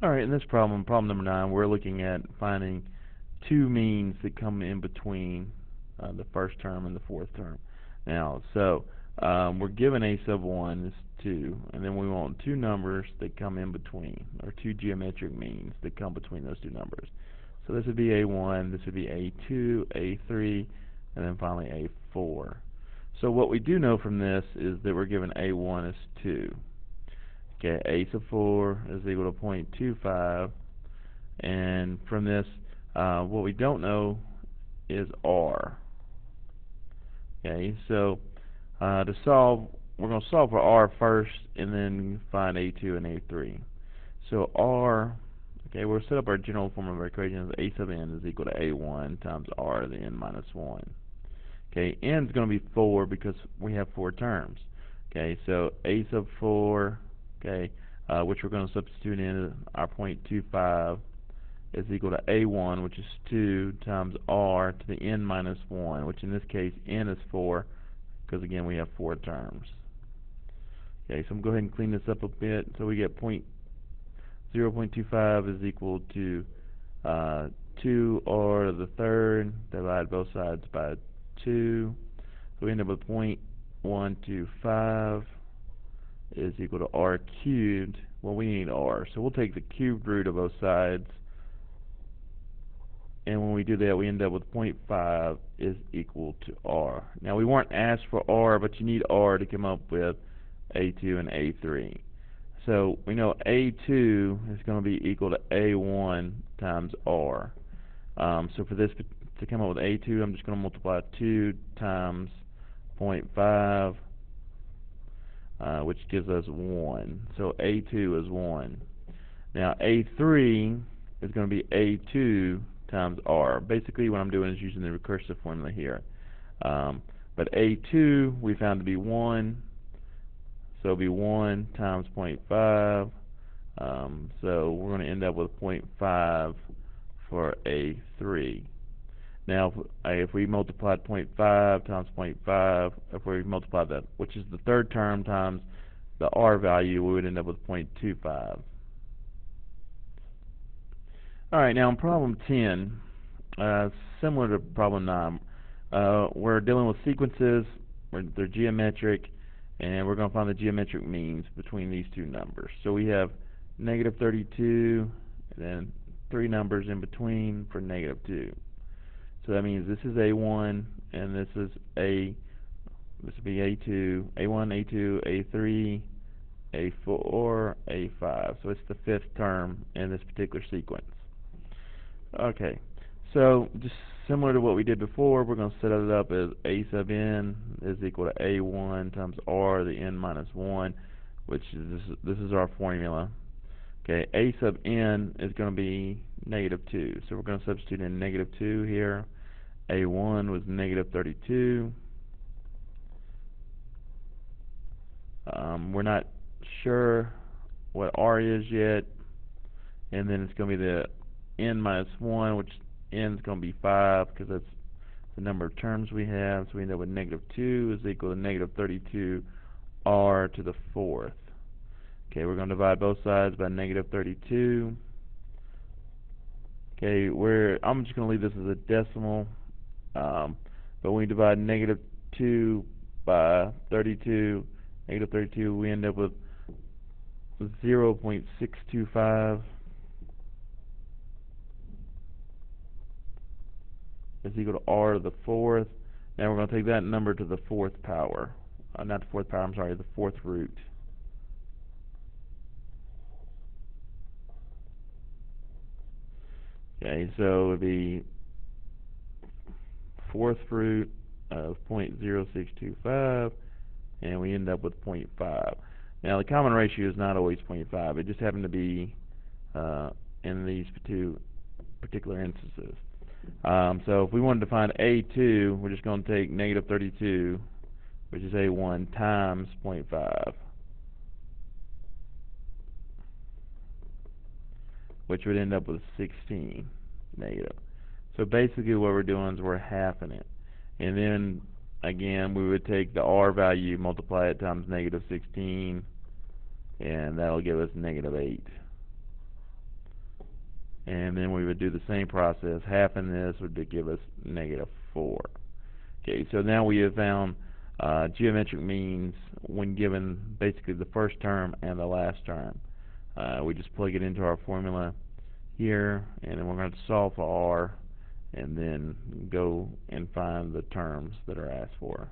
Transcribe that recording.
Alright, in this problem, problem number 9, we're looking at finding two means that come in between the first term and the fourth term. Now, we're given a sub 1 is 2, and then we want two numbers that come in between, or two geometric means that come between those two numbers. So this would be A1, this would be A2, A3, and then finally A4. So what we do know from this is that we're given A1 is 2. Okay, A sub 4 is equal to 0.25, and from this, what we don't know is R. Okay, so to solve, we're going to solve for R first, and then find A2 and A3. So R, okay, we'll set up our general form of our equation as A sub n is equal to A1 times R to the n minus 1. Okay, n is going to be 4 because we have 4 terms. Okay, so A sub 4, okay, which we're going to substitute in our 0.25 is equal to A1, which is 2 times R to the n minus 1, which in this case n is 4 because again we have 4 terms. Okay, so I'm going to go ahead and clean this up a bit. So we get 0.25 is equal to 2R to the third, divide both sides by 2. So we end up with 0.125 is equal to R cubed. Well, we need R, so we'll take the cubed root of both sides, and when we do that we end up with 0.5 is equal to R. Now we weren't asked for R, but you need R to come up with A2 and A3. So we know A2 is going to be equal to A1 times R. So for this to come up with A2, I'm just going to multiply 2 times 0.5, which gives us 1. So A2 is 1. Now A3 is going to be A2 times R. Basically what I'm doing is using the recursive formula here. But A2 we found to be 1, so it'll be 1 times 0.5. So we're going to end up with 0.5 for A3. Now, if we multiplied 0.5 times 0.5, if we multiply that, which is the third term times the R value, we would end up with 0.25. Alright, now in problem 10, similar to problem 9, we're dealing with sequences, they're geometric, and we're going to find the geometric means between these two numbers. So we have negative 32, and then 3 numbers in between for negative 2. So that means this is A1, and this would be A2, A1, A2, A3, A4, A5. So it's the 5th term in this particular sequence. Okay, so just similar to what we did before, we're going to set it up as A sub n is equal to A1 times R to the n minus 1, which is this is our formula. Okay, A sub n is going to be negative 2, so we're going to substitute in negative 2 here. A1 was negative 32. We're not sure what R is yet, and then it's going to be the n minus 1, which n is going to be 5 because that's the number of terms we have. So we end up with negative 2 is equal to negative 32 R to the 4th. Okay, we're going to divide both sides by negative 32. Okay, I'm just going to leave this as a decimal, but when we divide negative 2 by 32, negative 32, we end up with 0.625 is equal to R to the 4th. Now we're going to take that number to the 4th power. Not the 4th power, I'm sorry, the 4th root. Okay, so it would be 4th root of 0.0625, and we end up with 0.5. Now the common ratio is not always 0.5. It just happened to be in these two particular instances. So if we wanted to find A2, we're just going to take negative 32, which is A1, times 0.5, which would end up with 16 negative. So basically what we're doing is we're halving it. And then again we would take the R value, multiply it times negative 16, and that'll give us negative 8. and then we would do the same process. Half in this would give us -4. Okay, so now we have found geometric means when given basically the first term and the last term. We just plug it into our formula here, and then we're going to solve for r, and then go and find the terms that are asked for.